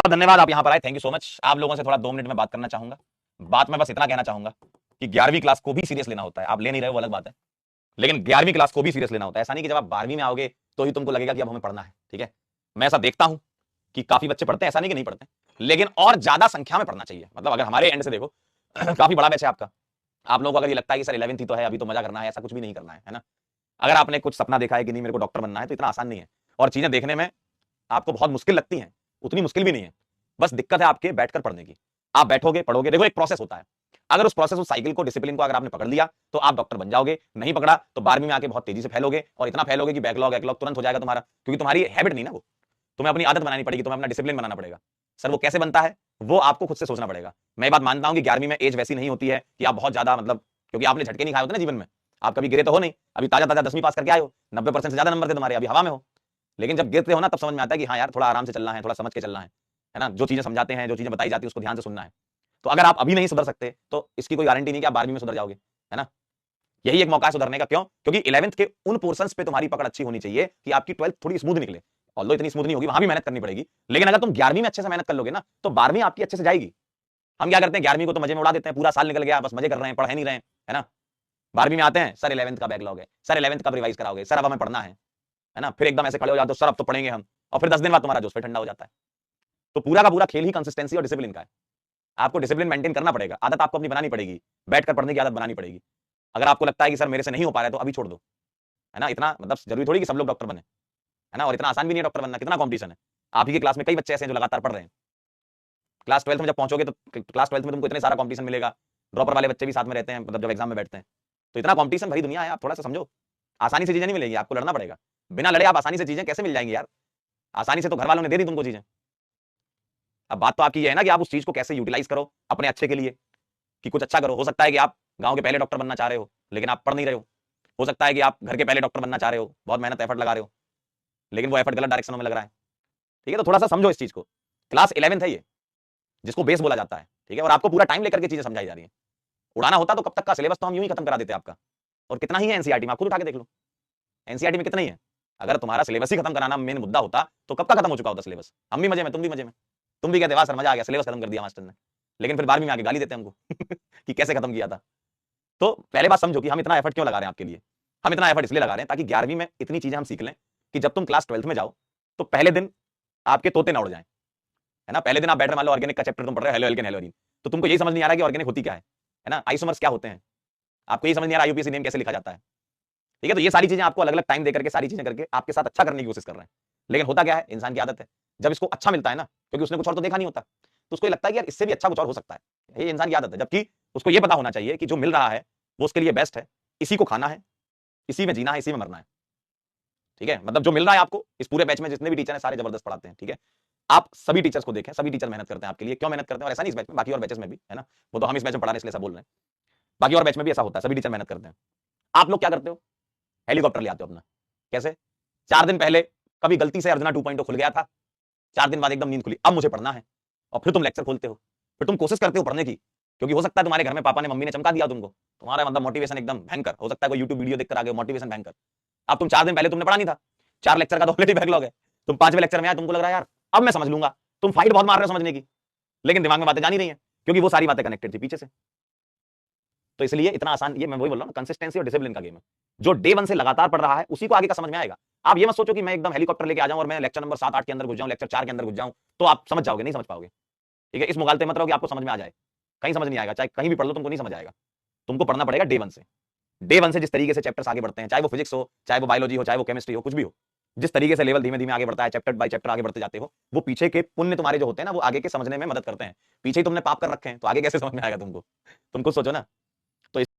धन्यवाद आप यहां पर आए, थैंक यू सो मच। आप लोगों से थोड़ा 2 मिनट में बात करना चाहूंगा। बात मैं बस इतना कहना चाहूंगा कि 11वीं क्लास को भी सीरियस लेना होता है। आप ले नहीं रहे हो वो अलग बात है, लेकिन 11वीं क्लास को भी सीरियस लेना होता है। ऐसा नहीं कि जब आप 12वीं में आओगे तो ही तुमको लगेगा कि अब हमें पढ़ना है। ठीक है, मैं ऐसा देखता हूं कि काफी बच्चे पढ़ते हैं, ऐसा नहीं कि नहीं पढ़ते, लेकिन और ज्यादा संख्या में पढ़ना चाहिए। मतलब अगर हमारे एंड से देखो काफी बड़ा बैच है आपका। आप लोगों को अगर ये लगता है कि सर 11th ही तो है, अभी तो मजा करना है, ऐसा कुछ भी नहीं करना है ना। अगर आपने कुछ सपना देखा है कि नहीं मेरे को डॉक्टर बनना है, तो इतना आसान नहीं है। और चीजें देखने में आपको बहुत मुश्किल लगती हैं, उतनी मुश्किल भी नहीं है। बस दिक्कत है आपके बैठकर पढ़ने की। आप बैठोगे पढ़ोगे, देखो एक प्रोसेस होता है। अगर उस प्रोसेस, उस साइकिल को, डिसिप्लिन को अगर आपने पकड़ लिया तो आप डॉक्टर बन जाओगे। नहीं पकड़ा तो 12वीं में आके बहुत तेजी से फैलोगे, और इतना फैलोगे कि बैकलॉग बैकलॉग तुरंत हो जाएगा तुम्हारा, क्योंकि तुम्हारी हैबिट नहीं ना वो। तुम्हें अपनी आदत बनानी पड़ेगी, तुम्हें अपना डिसिप्लिन बनाना पड़ेगा। सर वो कैसे बनता है, वो आपको खुद से सोचना पड़ेगा। मैं ये बात मानता हूं कि 11वीं में एज वैसी नहीं होती है कि आप बहुत ज्यादा, मतलब क्योंकि आपने झटके नहीं खाए होते ना जीवन में। आप कभी गिरे तो हो नहीं, अभी ताजा ताजा 10वीं पास करके आए हो, 90% से ज्यादा नंबर थे तुम्हारे, अभी हवा में हो। लेकिन जब गिरते हो ना, तब समझ में आता है कि हाँ यार थोड़ा आराम से चलना है, थोड़ा समझ के चलना है ना। जो चीजें समझाते हैं, जो चीजें बताई जाती है, उसको ध्यान से सुनना है। तो अगर आप अभी नहीं सुधर सकते तो इसकी कोई गारंटी नहीं कि आप 12वीं में सुधर जाओगे, है ना। यही एक मौका है सुधरने का। क्यों? क्योंकि 11th के उन पोर्शंस पे तुम्हारी पकड़ अच्छी होनी चाहिए कि आपकी 12th थोड़ी स्मूथ निकले। ऑल्दो इतनी स्मूथ नहीं होगी, वहां भी मेहनत करनी पड़ेगी, लेकिन अगर तुम 11वीं में अच्छे से मेहनत कर लोगे ना, तो 12वीं आपकी अच्छे से जाएगी। हम क्या करते हैं, 11वीं को तो मजे में उड़ा देते हैं, पूरा साल निकल गया, बस मजे कर रहे हैं, पढ़ नहीं रहे हैं, है ना। 12वीं में आते हैं, सर 11th का बैकलॉग है, सर 11th कब रिवाइज कराओगे, सर अब हमें पढ़ना है ना। फिर एकदम ऐसे खड़े हो जाते हो, सर अब तो पढ़ेंगे हम, और फिर 10 दिन बाद तुम्हारा जोश फिर ठंडा हो जाता है। तो पूरा का पूरा खेल ही कंसिस्टेंसी और डिसिप्लिन का है। आपको डिसिप्लिन मेंटेन करना पड़ेगा, आदत आपको अपनी बनानी पड़ेगी, बैठकर पढ़ने की आदत बनानी पड़ेगी। अगर आपको लगता है कि सर मेरे से नहीं हो पा रहा है तो अभी छोड़ दो, है ना। इतना मतलब जरूरी थोड़ी कि सब लोग डॉक्टर बने, है ना। और इतना आसान भी नहीं है डॉक्टर बनना, कितना कॉम्पिटिशन है। आप ही की क्लास में कई बच्चे ऐसे हैं जो लगातार पढ़ रहे हैं। क्लास 12th में जब पहुंचोगे तो क्लास 12th में तुमको इतने सारा कॉम्पिटिशन मिलेगा, ड्रॉपर वाले बच्चे भी साथ में रहते हैं, मतलब जब एग्जाम में बैठते हैं। तो इतना कॉम्पिटिशन भरी दुनिया है, आप थोड़ा सा समझो। आसानी से चीजें नहीं मिलेगी, आपको लड़ना पड़ेगा। बिना लड़े आप आसानी से चीजें कैसे मिल जाएंगी यार। आसानी से तो घर वालों ने दे दी तुमको चीजें। अब बात तो आपकी ये है ना कि आप उस चीज को कैसे यूटिलाइज करो अपने अच्छे के लिए, कि कुछ अच्छा करो। हो सकता है कि आप गांव के पहले डॉक्टर बनना चाह रहे हो, लेकिन आप पढ़ नहीं रहे हो सकता है कि आप घर के पहले डॉक्टर बनना चाह रहे हो, बहुत मेहनत एफर्ट लगा रहे हो, लेकिन वो एफर्ट गलत डायरेक्शन में लग रहा है। ठीक है, तो थोड़ा सा समझो इस चीज को। क्लास 11th है ये, जिसको बेस बोला जाता है। ठीक है, और आपको पूरा टाइम लेकर के चीजें समझाई जा रही है। उड़ाना होता तो कब तक का सिलेबस तो हम यूं ही खत्म करा देते आपका। और कितना ही है एनसीईआरटी में, आप खुद उठा के देख लो, एनसीईआरटी में कितना ही है। अगर तुम्हारा सिलेबस ही खत्म कराना मेन मुद्दा होता तो कब का खत्म हो चुका होता सिलेबस। हम भी मजे में, तुम भी मजे में, तुम भी कहते वाह सर मजा आ गया, सिलेबस खत्म कर दिया मास्टर ने। लेकिन फिर 12वीं में आके गाली देते हमको कि कैसे खत्म किया था। तो पहले बात समझो कि हम इतना एफर्ट क्यों लगा रहे हैं आपके लिए। हम इतना एफर्ट इसलिए लगा रहे हैं ताकि 11वीं में इतनी चीजें हम सीख लें कि जब तुम क्लास 12th में जाओ तो पहले दिन आपके तोते ना उड़ जाए, है ना। पहले दिन आप बैठ रहे, मान लो ऑर्गेनिक का चैप्टर तुम पढ़ रहे हो, हेलो एल्केन हेलोरीन, तो तुमको यही समझ नहीं आ रहा कि ऑर्गेनिक होती क्या है ना। आइसोमर्स क्या होते हैं, आपको ये समझ नहीं आ रहा यूपीएससी नेम कैसे लिखा जाता है। ठीक है, तो ये सारी चीजें आपको अलग अलग टाइम देकर के सारी चीजें करके आपके साथ अच्छा करने की कोशिश कर रहे हैं। लेकिन होता क्या है, इंसान की आदत है, जब इसको अच्छा मिलता है ना, क्योंकि उसने कुछ और तो देखा नहीं होता, तो उसको ये लगता है कि यार इससे भी अच्छा कुछ और हो सकता है। ये इंसान की आदत है, जबकि उसको ये पता होना चाहिए कि जो मिल रहा है वो उसके लिए बेस्ट है, इसी को खाना है, इसी में जीना है, इसी में मरना है। ठीक है, मतलब जो मिल रहा है आपको, इस पूरे बैच में जितने भी टीचर हैं सारे जबरदस्त पढ़ाते हैं। ठीक है, आप सभी टीचर्स को देखें, सभी टीचर मेहनत करते हैं आपके लिए। क्यों मेहनत करते हैं, और ऐसा नहीं इस बैच में, बाकी और बैचेस में भी, है ना। वो तो हम इस बैच में पढ़ा रहे हैं इसलिए ऐसा बोल रहे हैं, बाकी और बैच में भी ऐसा होता है, सभी टीचर मेहनत करते हैं। आप लोग क्या करते हो, हेलीकॉप्टर ले आते हो अपना। कैसे? 4 दिन पहले कभी गलती से अर्जुना 2.0 खुल गया था, 4 दिन बाद एकदम नींद खुली, अब मुझे पढ़ना है, और फिर तुम लेक्चर खोलते हो, फिर तुम कोशिश करते हो पढ़ने की, क्योंकि हो सकता है तुम्हारे घर में पापा ने मम्मी ने चमका दिया तुमको, तुम्हारा मतलब मोटिवेशन एकदम भयंकर, हो सकता है कोई यूट्यूब वीडियो देखकर आ गए, मोटिवेशन भयंकर। अब तुम 4 दिन पहले तुमने पढ़ा नहीं था, 4 लेक्चर का तो ऑलरेडी बैकलॉग है, तुम 5वें लेक्चर में आए, तुमको लग रहा है यार अब मैं समझ लूंगा, तुम फाइट बहुत मार रहे हो समझने की, लेकिन दिमाग में बातें जा नहीं रही है, क्योंकि वो सारी बातें कनेक्टेड थी पीछे से। तो इसलिए इतना आसान, ये मैं वही बोल रहा हूँ, कंसिस्टेंसी और डिसिप्लिन का गेम है। जो डे 1 से लगातार पढ़ रहा है उसी को आगे का समझ में आएगा। आप ये मत सोचो कि मैं एकदम हेलीकॉप्टर लेके आ जाऊं और मैं लेक्चर नंबर 7 8 के अंदर घुस जाऊं, लेक्चर 4 के अंदर घुस जाऊं, तो आप समझ जाओगे, नहीं समझ पाओगे। ठीक है, इस मुगालते मत रहो कि आपको समझ में आ जाए, कहीं समझ नहीं आएगा, चाहे कहीं भी पढ़ लो तुमको नहीं समझ आएगा। तुमको पढ़ना पड़ेगा डे 1 से। डे 1 से जिस तरीके से चैप्टर्स आगे बढ़ते हैं, चाहे वो फिजिक्स हो, चाहे वो बायोलॉजी हो, चाहे वो केमिस्ट्री हो, कुछ भी हो, जिस तरीके से लेवल धीमे धीमे आगे बढ़ता है, चैप्टर बाय चैप्टर आगे बढ़ते जाते हो, वो पीछे के पुण्य तुम्हारे जो होते हैं ना, वो आगे के समझने में मदद करते हैं। पीछे ही तुमने पाप कर रखे हैं तो आगे कैसे समझ में आएगा तुमको, तुमको सोचो ना। तो